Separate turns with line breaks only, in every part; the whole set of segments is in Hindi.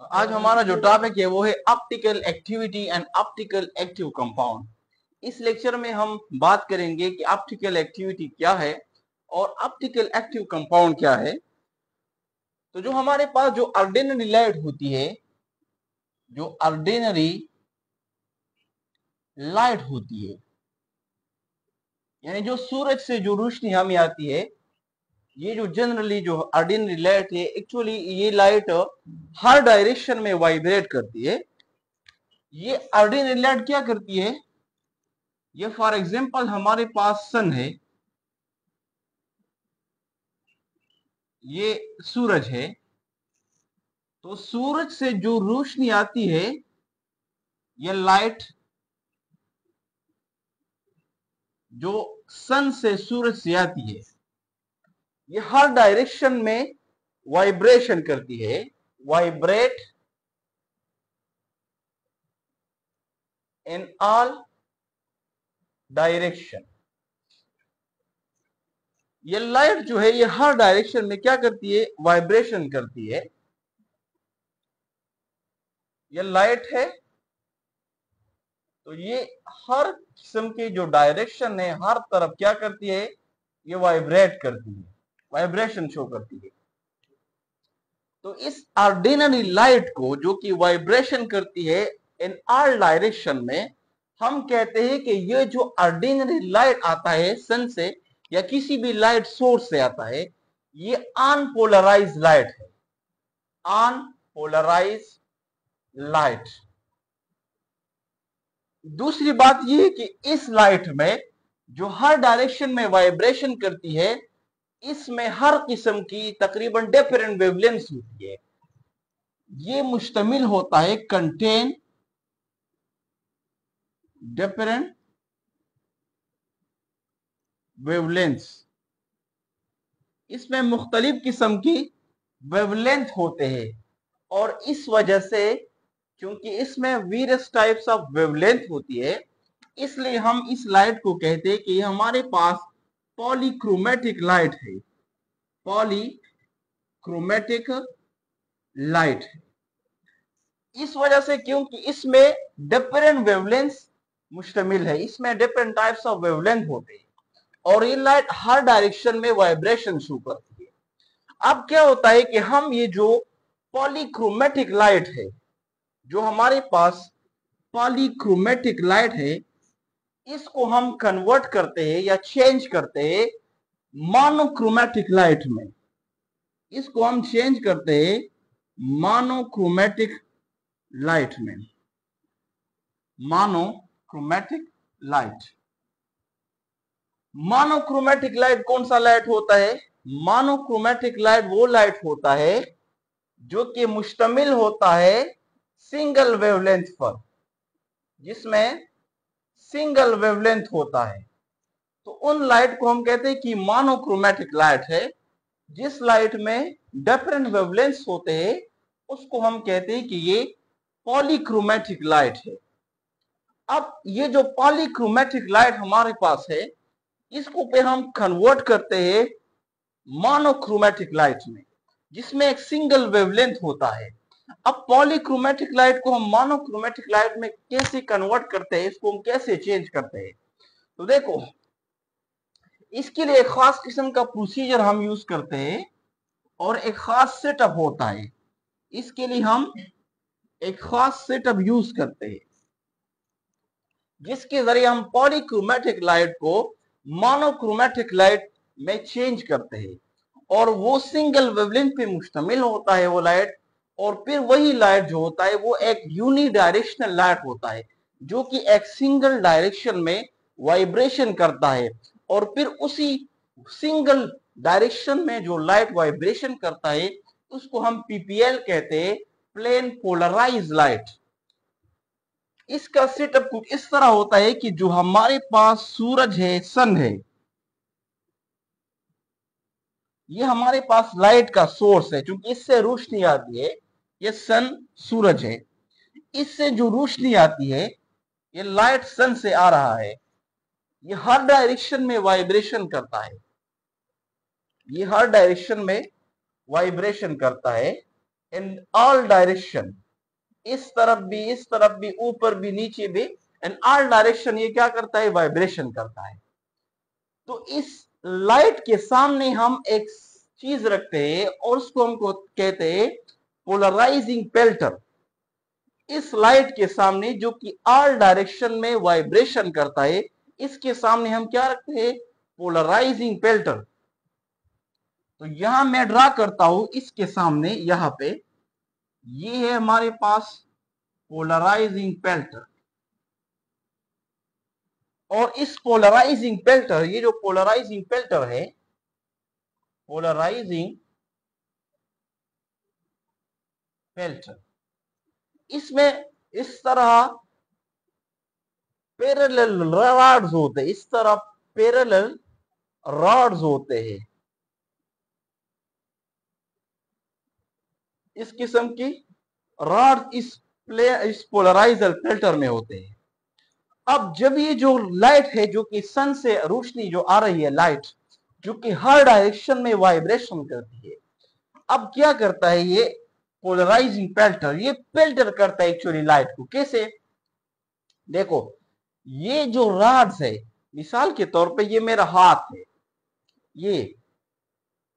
आज हमारा जो टॉपिक है वो है optical activity and optical active compound. इस लेक्चर में हम बात करेंगे कि ऑप्टिकल एक्टिविटी क्या है और ऑप्टिकल एक्टिव कंपाउंड क्या है। तो जो हमारे पास जो ऑर्डिनरी लाइट होती है, जो ऑर्डिनरी लाइट होती है, यानी जो सूरज से जो रोशनी हमें आती है, ये जो जनरली जो ऑर्डिनरी लाइट है, एक्चुअली ये लाइट हर डायरेक्शन में वाइब्रेट करती है। ये ऑर्डिनरी लाइट क्या करती है, ये फॉर एग्जांपल हमारे पास सन है, ये सूरज है, तो सूरज से जो रोशनी आती है, ये लाइट जो सन से सूरज से आती है, ये हर डायरेक्शन में वाइब्रेशन करती है, वाइब्रेट इन ऑल डायरेक्शन। ये लाइट जो है ये हर डायरेक्शन में क्या करती है, वाइब्रेशन करती है। ये लाइट है तो ये हर किस्म की जो डायरेक्शन है, हर तरफ क्या करती है, ये वाइब्रेट करती है, वाइब्रेशन शो करती है। तो इस ऑर्डिनरी लाइट को जो कि वाइब्रेशन करती है इन ऑल डायरेक्शन में, हम कहते हैं कि ये जो ऑर्डिनरी लाइट आता है सन से या किसी भी लाइट सोर्स से आता है, ये अनपोलराइज्ड लाइट है, अनपोलराइज्ड लाइट। दूसरी बात यह है कि इस लाइट में जो हर डायरेक्शन में वाइब्रेशन करती है, इसमें हर किस्म की तकरीबन डिफरेंट वेवलेंथ होती है। ये मुश्तमिल होता है कंटेन डिफरेंट वेवलेंथ। इसमें मुख्तलिफ किस्म की वेवलेंथ होते हैं और इस वजह से, क्योंकि इसमें वेरियस टाइप्स ऑफ वेवलेंथ होती है, इसलिए हम इस लाइट को कहते हैं कि हमारे पास पॉलीक्रोमेटिक लाइट है, पॉलीक्रोमेटिक लाइट है। इस वजह से क्योंकि इसमें डिफरेंट वेवलेंथ मुश्तमिल है, इसमें डिफरेंट टाइप्स ऑफ वेवलेंथ होते हैं और ये लाइट हर डायरेक्शन में वाइब्रेशन शो करती है। अब क्या होता है कि हम ये जो पॉलीक्रोमेटिक लाइट है, जो हमारे पास पॉलीक्रोमेटिक लाइट है, इसको हम कन्वर्ट करते हैं या चेंज करते हैं मोनोक्रोमेटिक लाइट में। इसको हम चेंज करते हैं मोनोक्रोमेटिक लाइट में, मोनोक्रोमेटिक लाइट। मोनोक्रोमेटिक लाइट कौन सा लाइट होता है? मोनोक्रोमेटिक लाइट वो लाइट होता है जो कि मुश्तमिल होता है सिंगल वेवलेंथ पर, जिसमें सिंगल वेवलेंथ होता है। तो उन लाइट को हम कहते हैं कि मोनोक्रोमेटिक लाइट है। जिस लाइट में डिफरेंट वेवलेंथ होते हैं उसको हम कहते हैं कि ये पॉलीक्रोमेटिक लाइट है। अब ये जो पॉलीक्रोमेटिक लाइट हमारे पास है, इसको पे हम कन्वर्ट करते हैं मोनोक्रोमेटिक लाइट में, जिसमें एक सिंगल वेवलेंथ होता है। अब पॉलीक्रोमेटिक लाइट को हम मोनोक्रोमेटिक लाइट में कैसे कन्वर्ट करते हैं, इसको हम कैसे चेंज करते हैं, तो देखो, इसके लिए एक खास किस्म का प्रोसीजर हम यूज करते हैं और एक खास सेटअप होता है। इसके लिए हम एक खास सेटअप यूज करते हैं जिसके जरिए हम पॉलीक्रोमेटिक लाइट को मोनोक्रोमेटिक लाइट में चेंज करते हैं और वो सिंगल वेवलेंथ पे मुश्तमिल होता है वो लाइट। और फिर वही लाइट जो होता है वो एक यूनिडायरेक्शनल लाइट होता है जो कि एक सिंगल डायरेक्शन में वाइब्रेशन करता है। और फिर उसी सिंगल डायरेक्शन में जो लाइट वाइब्रेशन करता है उसको हम पीपीएल कहते हैं, प्लेन पोलराइज लाइट। इसका सेटअप कुछ इस तरह होता है कि जो हमारे पास सूरज है, सन है, ये हमारे पास लाइट का सोर्स है, क्योंकि इससे रोशनी आती है। ये सन सूरज है, इससे जो रोशनी आती है ये लाइट सन से आ रहा है। ये हर डायरेक्शन में वाइब्रेशन करता है, ये हर डायरेक्शन में वाइब्रेशन करता है। इन ऑल डायरेक्शन, इस तरफ भी, इस तरफ भी, ऊपर भी, नीचे भी, इन ऑल डायरेक्शन ये क्या करता है, वाइब्रेशन करता है। तो इस लाइट के सामने हम एक चीज रखते हैं और उसको हमको कहते हैं पोलराइजिंग पेल्टर। इस लाइट के सामने जो कि ऑल डायरेक्शन में वाइब्रेशन करता है, इसके सामने हम क्या रखते हैं, पोलराइजिंग पेल्टर। तो यहां मैं ड्रा करता हूं इसके सामने, यहां पे ये है हमारे पास पोलराइजिंग पेल्टर। और इस पोलराइजिंग पेल्टर, ये जो पोलराइजिंग पेल्टर है, पोलराइजिंग पेल्टर, इसमें इस तरह पैरेलल रॉड्स होते हैं, इस तरह पैरेलल रॉड्स होते हैं, इस किस्म की रॉड इस पोलराइजर फिल्टर में होते हैं। अब जब ये जो लाइट है, जो कि सन से रोशनी जो आ रही है, लाइट जो कि हर डायरेक्शन में वाइब्रेशन करती है, अब क्या करता है ये पोलराइजिंग पेल्टर, ये पेल्टर करता है एक्चुअली लाइट को। कैसे, देखो ये जो रॉड्स है, मिसाल के तौर पे ये मेरा हाथ है, ये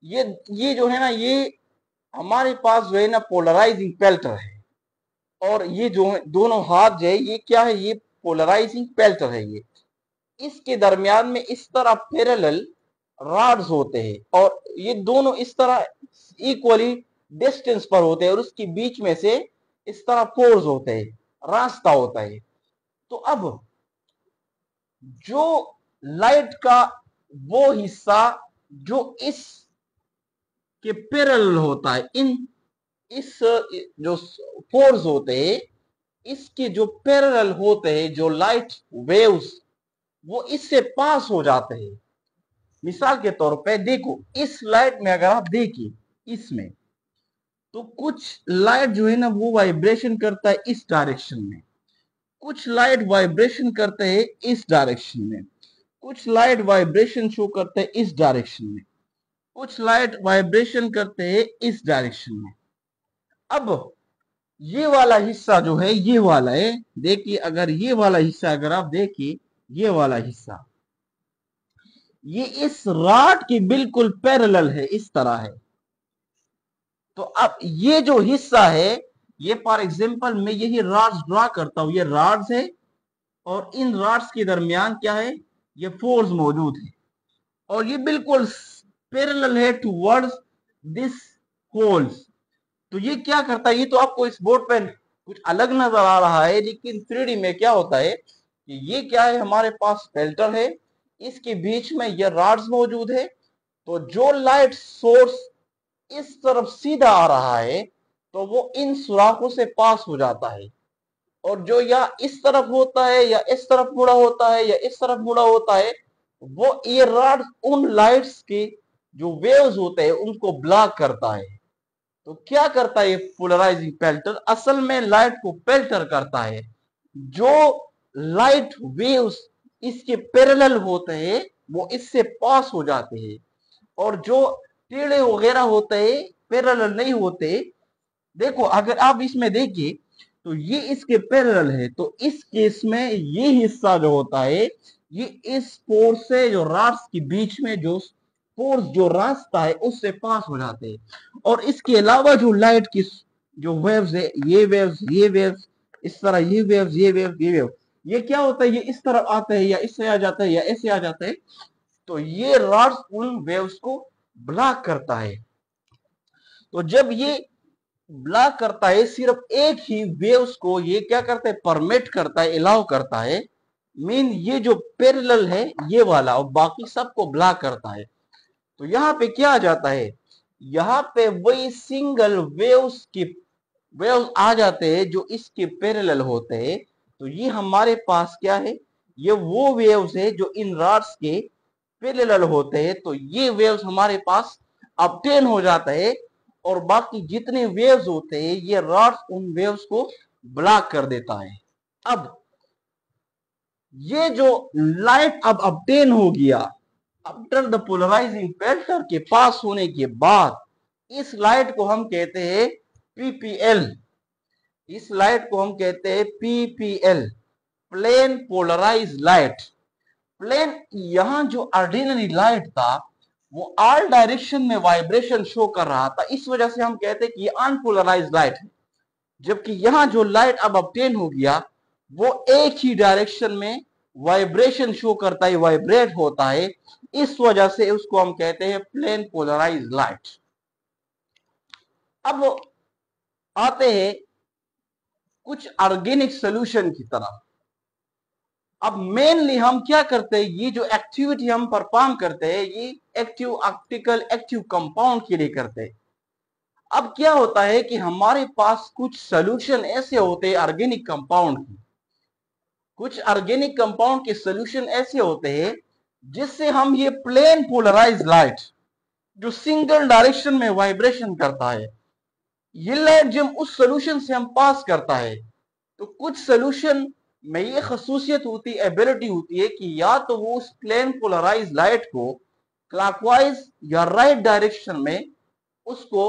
ये जो है ना, ये हमारे पास जो है ना पोलराइजिंग पेल्टर है। और ये जो दोनों हाथ जो है, ये क्या है, ये पोलराइजिंग पेल्टर है। ये इसके दरमियान में इस तरह पैरेलल रॉड्स होते हैं और ये दोनों इस तरह इक्वली डिस्टेंस पर होते हैं और उसके बीच में से इस तरह पोर्स होते हैं, रास्ता होता है। तो अब जो लाइट का वो हिस्सा जो इस के पैरेलल होता है, इस जो पोर्स होते हैं, इसके जो पैरेलल होते हैं, जो लाइट वेव्स वो इससे पास हो जाते हैं। मिसाल के तौर पे देखो, इस लाइट में अगर आप देखिए इसमें, तो कुछ लाइट जो है ना वो वाइब्रेशन करता है इस डायरेक्शन में, कुछ लाइट वाइब्रेशन करते हैं इस डायरेक्शन में, कुछ लाइट वाइब्रेशन शो करते हैं इस डायरेक्शन में, कुछ लाइट वाइब्रेशन करते हैं इस डायरेक्शन में। अब ये वाला हिस्सा जो है, ये वाला है, देखिए अगर ये वाला हिस्सा अगर आप देखिए, ये वाला हिस्सा ये इस रॉड के बिल्कुल पैरेलल है, इस तरह है। तो अब ये जो हिस्सा है, ये फॉर एग्जांपल मैं यही रॉड्स ड्रा करता हूं, ये रॉड्स है और इन रॉड्स के दरमियान क्या है, ये फोर्स मौजूद है और ये बिल्कुल पैरेलल है टुवर्ड्स दिस होल्स। तो ये क्या करता है, ये तो आपको इस बोर्ड पे कुछ अलग नजर आ रहा है, लेकिन 3D में क्या होता है कि ये क्या है, हमारे पास फिल्टर है, इसके बीच में ये रॉड्स मौजूद है। तो जो लाइट सोर्स इस तरफ सीधा आ रहा है, तो वो इन सुराखों से पास हो जाता है, और जो या इस तरफ होता है या इस तरफ मुड़ा होता है या इस तरफ मुड़ा होता है, वो ये रॉड उन लाइट्स के जो वेव्स होते हैं उनको ब्लॉक करता है। तो क्या करता है ये पोलराइजिंग पेल्टर, असल में लाइट को पेल्टर करता है। जो लाइट वेव्स इसके पैरेलल होते हैं वो इससे पास हो जाते हैं, और जो टेढ़े वगैरह होते हैं, पैरेलल नहीं होते। देखो अगर आप इसमें देखिए तो ये इसके पैरेलल है, तो इस केस में ये हिस्सा जो होता है, ये इस पोर्स से जो रॉड्स के बीच में जो फोर्स जो रास्ता है उससे पास हो जाते हैं। और इसके अलावा जो लाइट की जो वेव्स है, ये वेव्स, ये वेव्स, इस तरह ये वेव्स, ये वेव्स, ये वेव, ये क्या होता है, ये इस तरफ आते हैं या इससे आ जाता है या ऐसे आ जाता है। तो ये रॉड्स उन वेव्स को ब्लॉक करता है। तो जब ये ब्लॉक करता है, सिर्फ एक ही वेव्स को ये क्या करता है, परमिट करता है, अलाउ करता है, मीन ये जो पैरेलल है ये वाला, और बाकी सबको ब्लॉक करता है। तो यहाँ पे क्या आ जाता है, यहाँ पे वही सिंगल वेव्स की वेव्स आ जाते हैं जो इसके पैरेलल होते हैं। तो ये हमारे पास क्या है, ये वो वेव्स है जो इन रॉड्स के पैरेलल होते हैं। तो ये वेव्स हमारे पास ऑब्टेन हो जाता है, और बाकी जितने वेव्स होते हैं ये रॉड्स उन वेव्स को ब्लॉक कर देता है। अब ये जो लाइट अब ऑब्टेन हो गया आफ्टर द पोलराइजिंग पेल्टर के पास होने के बाद, इस लाइट को हम कहते हैं पीपीएल, इस लाइट को हम कहते हैं PPL, plane polarise light. Plane, यहां जो ऑर्डिनरी लाइट था वो ऑल डायरेक्शन में वाइब्रेशन शो कर रहा था, इस वजह से हम कहते हैं कि ये अनपोलराइज लाइट है। जबकि यहां जो लाइट अब ऑब्टेन हो गया वो एक ही डायरेक्शन में वाइब्रेशन शो करता है, वाइब्रेट होता है, इस वजह से उसको हम कहते हैं प्लेन पोलराइज लाइट। अब आते हैं कुछ ऑर्गेनिक सोल्यूशन की तरफ। अब मेनली हम क्या करते हैं, ये जो एक्टिविटी हम परफॉर्म करते हैं ये एक्टिव ऑप्टिकल एक्टिव कंपाउंड के लिए करते हैं। अब क्या होता है कि हमारे पास कुछ सोल्यूशन ऐसे होते हैं ऑर्गेनिक कंपाउंड की, कुछ ऑर्गेनिक कंपाउंड के सोल्यूशन ऐसे होते हैं जिससे हम ये प्लेन पोलराइज लाइट जो सिंगल डायरेक्शन में वाइब्रेशन करता है, ये लाइट जब उस सोल्यूशन से हम पास करता है तो कुछ सोल्यूशन में ये खसूसियत होती, एबिलिटी होती है कि या तो वो उस प्लेन पोलराइज लाइट को क्लॉकवाइज या राइट डायरेक्शन में उसको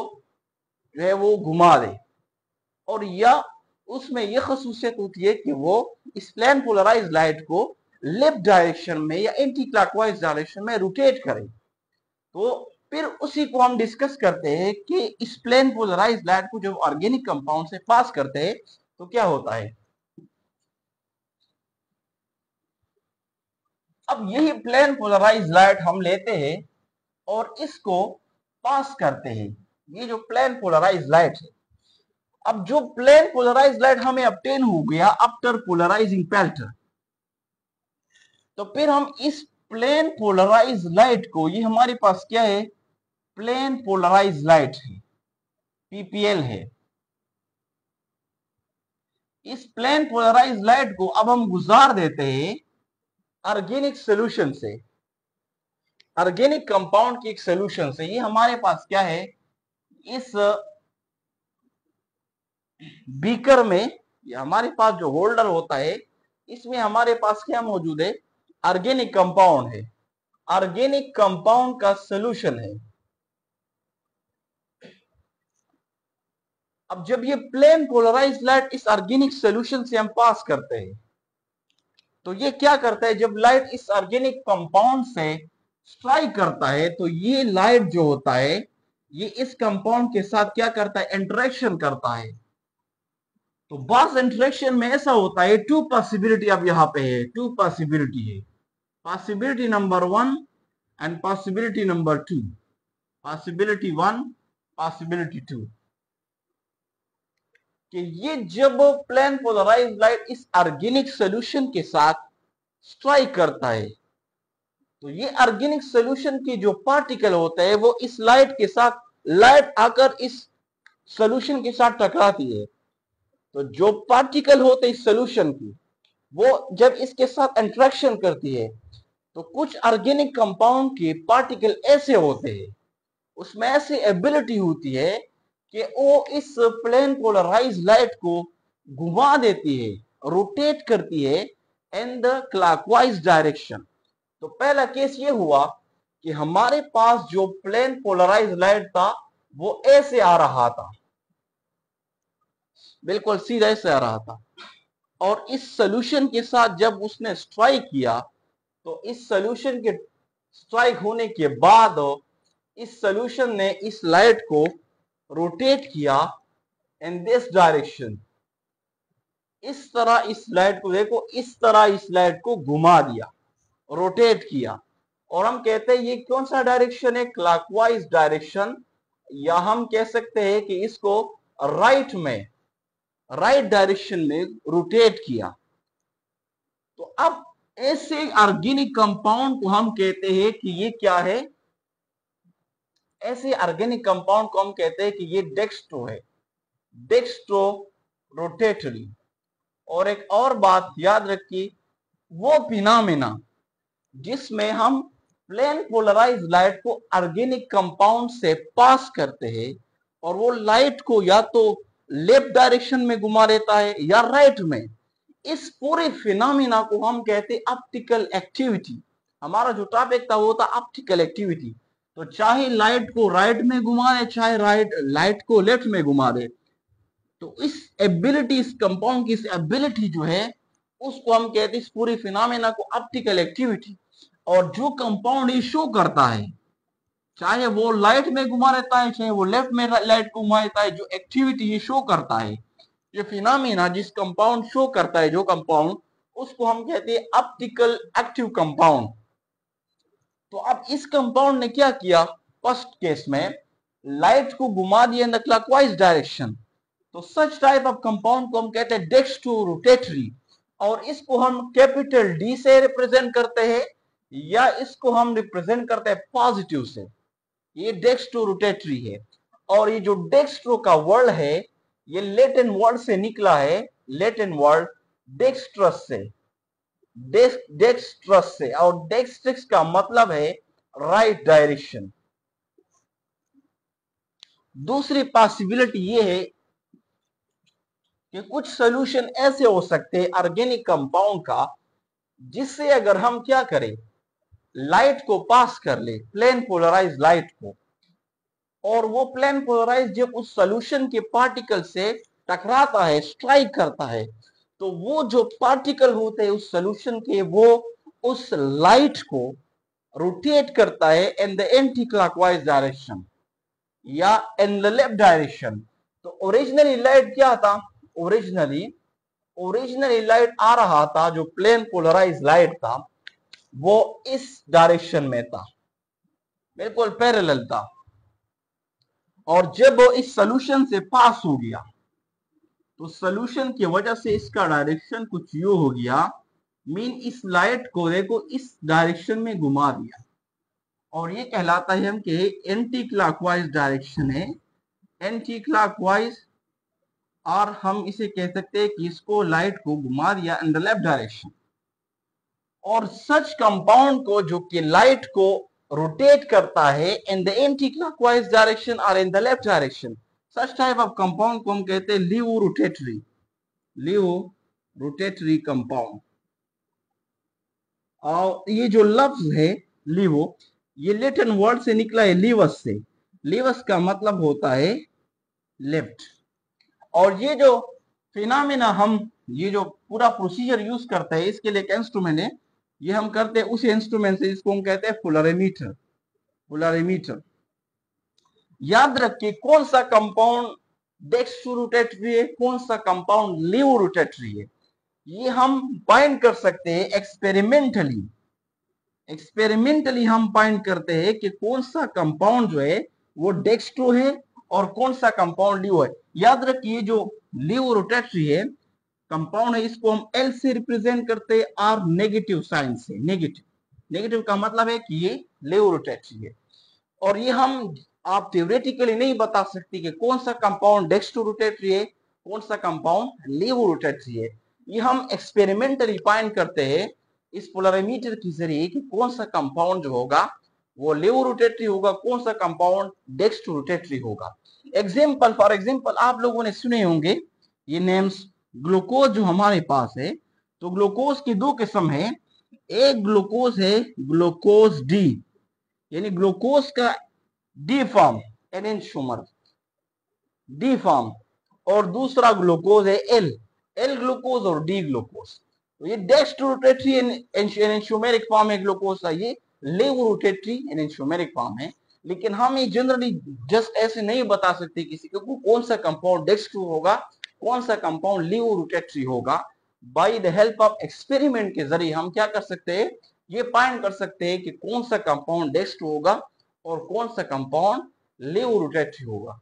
जो है वो घुमा दे, और या उसमें यह खसूसियत होती है कि वो इस प्लेन पोलराइज लाइट को लेफ्ट डायरेक्शन में या एंटी क्लॉकवाइज डायरेक्शन में रोटेट करे। तो फिर उसी को हम डिस्कस करते हैं कि इस प्लेन पोलराइज लाइट को जब ऑर्गेनिक कंपाउंड से पास करते हैं तो क्या होता है। अब यही प्लेन पोलराइज लाइट हम लेते हैं और इसको पास करते हैं, ये जो प्लेन पोलराइज लाइट है। अब जो प्लेन पोलराइज लाइट हमें ऑब्टेन हो गया आफ्टर पोलराइजिंग पेल्टर, तो फिर हम इस प्लेन पोलराइज लाइट को, ये हमारे पास क्या है, प्लेन पोलराइज लाइट है, पीपीएल है। इस प्लेन पोलराइज लाइट को अब हम गुजार देते हैं ऑर्गेनिक सोल्यूशन से, ऑर्गेनिक कंपाउंड की एक सोल्यूशन से। ये हमारे पास क्या है, इस बीकर में, ये हमारे पास जो होल्डर होता है इसमें हमारे पास क्या मौजूद है, ऑर्गेनिक कंपाउंड है, ऑर्गेनिक कंपाउंड का सोल्यूशन है। अब जब ये प्लेन पोलराइज लाइट इस ऑर्गेनिक सोल्यूशन से हम पास करते हैं तो ये क्या करता है, जब लाइट इस ऑर्गेनिक कंपाउंड से स्ट्राइक करता है तो ये लाइट जो होता है ये इस कंपाउंड के साथ क्या करता है, इंटरेक्शन करता है। तो बस इंटरेक्शन में ऐसा होता है, टू पॉसिबिलिटी अब यहां पे है, टू पॉसिबिलिटी है, possibility number 1 and possibility number 2, possibility 1, possibility 2, कि ये जब प्लेन पोलराइज लाइट इस ऑर्गेनिक सोल्यूशन के साथ स्ट्राइक करता है तो ये ऑर्गेनिक सोल्यूशन की जो पार्टिकल होता है वो इस लाइट के साथ, लाइट आकर इस सोल्यूशन के साथ टकराती है। तो जो पार्टिकल होते हैं इस सोल्यूशन की, वो जब इसके साथ इंटरेक्शन करती है तो कुछ ऑर्गेनिक कंपाउंड के पार्टिकल ऐसे होते हैं, उसमें ऐसी एबिलिटी होती है कि वो इस प्लेन पोलराइज लाइट को घुमा देती है, रोटेट करती है इन द क्लॉकवाइज डायरेक्शन। तो पहला केस ये हुआ कि हमारे पास जो प्लेन पोलराइज लाइट था वो ऐसे आ रहा था, बिल्कुल सीधा ऐसे आ रहा था, और इस सोल्यूशन के साथ जब उसने स्ट्राइक किया तो इस सोल्यूशन के स्ट्राइक होने के बाद इस सोल्यूशन ने इस लाइट को रोटेट किया इन दिस डायरेक्शन, इस तरह इस लाइट को देखो, इस तरह इस लाइट को घुमा दिया, रोटेट किया, और हम कहते हैं ये कौन सा डायरेक्शन है, क्लॉकवाइज डायरेक्शन, या हम कह सकते हैं कि इसको राइट में, राइट डायरेक्शन में रोटेट किया। तो अब ऐसे ऑर्गेनिक कंपाउंड को हम कहते हैं कि ये क्या है, ऐसे ऑर्गेनिक कंपाउंड को हम कहते हैं कि ये डेक्स्ट्रो है, डेक्स्ट्रो रोटेटरी। और एक और बात याद रखिए, वो फिनोमेना जिसमें हम प्लेन पोलराइज लाइट को ऑर्गेनिक कंपाउंड से पास करते हैं और वो लाइट को या तो लेफ्ट डायरेक्शन में घुमा देता है या राइट में, इस पूरे फिनोमेना को हम कहते हैं ऑप्टिकल एक्टिविटी। हमारा जो टॉपिक था वो था ऑप्टिकल एक्टिविटी। तो चाहे लाइट को राइट में घुमा दे, चाहे लाइट को लेफ्ट में घुमा दे, तो इस एबिलिटी, इस कंपाउंड की इस एबिलिटी जो है उसको हम कहते हैं, इस पूरी फिनोमेना को ऑप्टिकल एक्टिविटी। और जो कंपाउंड ये शो करता है, चाहे वो लाइट में घुमा रहता है, चाहे वो लेफ्ट में लाइट को घुमा रहता है, जो एक्टिविटी ये शो करता है, ये फिनोमेना जिस कंपाउंड शो करता है, जो कंपाउंड, उसको हम कहते हैं ऑप्टिकल एक्टिव कंपाउंड। तो अब इस कंपाउंड ने क्या किया, फर्स्ट केस में लाइट को घुमा दिया इन द क्लॉकवाइज डायरेक्शन। तो सच टाइप ऑफ कंपाउंड को हम कहते हैं डेक्स्ट्रो रोटेटरी, और इसको हम कैपिटल डी से रिप्रेजेंट करते हैं या इसको हम रिप्रेजेंट करते हैं पॉजिटिव से। ये डेक्स्ट्रो रोटेटरी है। और ये जो डेक्स्ट्रो का वर्ड है, ये लैटिन वर्ड से निकला है, लैटिन वर्ड डेक्स्ट्रस से, डेक्स्ट्रस से, और डेक्स्ट्रिक्स का मतलब है राइट डायरेक्शन। दूसरी पॉसिबिलिटी ये है कि कुछ सॉल्यूशन ऐसे हो सकते हैं ऑर्गेनिक कंपाउंड का, जिससे अगर हम क्या करें, लाइट को पास कर ले, प्लेन पोलराइज लाइट को, और वो प्लेन पोलराइज जब उस सॉल्यूशन के पार्टिकल से टकराता है, स्ट्राइक करता है, तो वो जो पार्टिकल होते हैं उस सॉल्यूशन के, वो उस लाइट को रोटेट करता है in the anti clockwise direction या इन द लेफ्ट डायरेक्शन। तो ओरिजिनली लाइट क्या था, ओरिजिनली लाइट आ रहा था, जो प्लेन पोलराइज लाइट था, वो इस डायरेक्शन में था, बिल्कुल पैरेलल था। और जब वो इस सॉल्यूशन से पास हो गया, तो सॉल्यूशन की वजह से इसका डायरेक्शन कुछ यूं हो गया, मीन इस लाइट को देखो इस डायरेक्शन में घुमा दिया, और ये कहलाता है हम कि एंटी क्लॉकवाइज डायरेक्शन है, एंटी क्लॉकवाइज। और हम इसे कह सकते हैं कि इसको लाइट को घुमा दिया इन द लेफ्ट डायरेक्शन। और सच कंपाउंड को जो कि लाइट को रोटेट करता है in the anti clockwise direction और in the left direction, such type of compound को हम कहते हैं levo rotatory, levo rotatory compound. और ये जो लफ्ज है लीवो, ये लैटिन वर्ड से निकला है लीवस से, लीवस का मतलब होता है लेफ्ट। और ये जो फिनोमेना हम, ये जो पूरा प्रोसीजर यूज करते हैं, इसके लिए एक इंस्ट्रूमेंट है, ये हम करते हैं उसी इंस्ट्रूमेंट से, इसको हम कहते हैं पोलरिमीटर, पोलरिमीटर। याद रखिए कौन सा कंपाउंड डेक्स्ट्रो रोटेटरी है, कौन सा कंपाउंड लीवो रोटेटरी है, ये हम फाइंड कर सकते हैं एक्सपेरिमेंटली। एक्सपेरिमेंटली हम फाइंड करते हैं कि कौन सा कंपाउंड जो है वो डेक्स्ट्रो है और कौन सा कंपाउंड लीवो है। याद रखिए जो लीवो रोटेटरी है कंपाउंड है, इसको हम एल से रिप्रेजेंट करते हैं, आर नेगेटिव साइन से, नेगेटिव, नेगेटिव का मतलब है कि ये लीवो रोटेटरी है। और ये हम, आप थ्योरेटिकली नहीं बता सकते कि कौन सा कंपाउंड डेक्स्ट्रो रोटेटरी है, कौन सा कंपाउंड लीवो रोटेटरी है। ये हम एक्सपेरिमेंटली फाइंड करते हैं इस पोलरिमीटर के जरिए कि कौन सा कंपाउंड जो होगा वो लीवो रोटेटरी होगा, कौन सा कंपाउंड डेक्स्ट्रो रोटेटरी होगा। एग्जांपल, फॉर एग्जांपल आप लोगों ने सुने होंगे ये नेम्स, ग्लूकोज जो हमारे पास है, तो ग्लूकोज की दो किस्म है, एक ग्लूकोज है ग्लूकोज डी, यानी ग्लूकोज का डी फॉर्म, एनेंटियोमर डी फॉर्म, और दूसरा ग्लूकोज है एल, एल ग्लूकोज और डी ग्लूकोज। तो ये डेक्स्ट्रो रोटेटरी एनेंटियोमेरिक फॉर्म है ग्लूकोज का, ये लेवो रोटेटरी एनेंटियोमेरिक फॉर्म है। लेकिन हम ये जनरली जस्ट ऐसे नहीं बता सकते किसी को कौन सा कंपाउंड डेक्स्ट्रो होगा, कौन सा कंपाउंड लीवो रोटेटरी होगा। By the help of experiment के जरिए हम क्या कर सकते हैं, ये फाइंड कर सकते हैं कि कौन सा कंपाउंड डेक्स्ट्रो होगा और कौन सा कंपाउंड लीवो रोटेटरी होगा।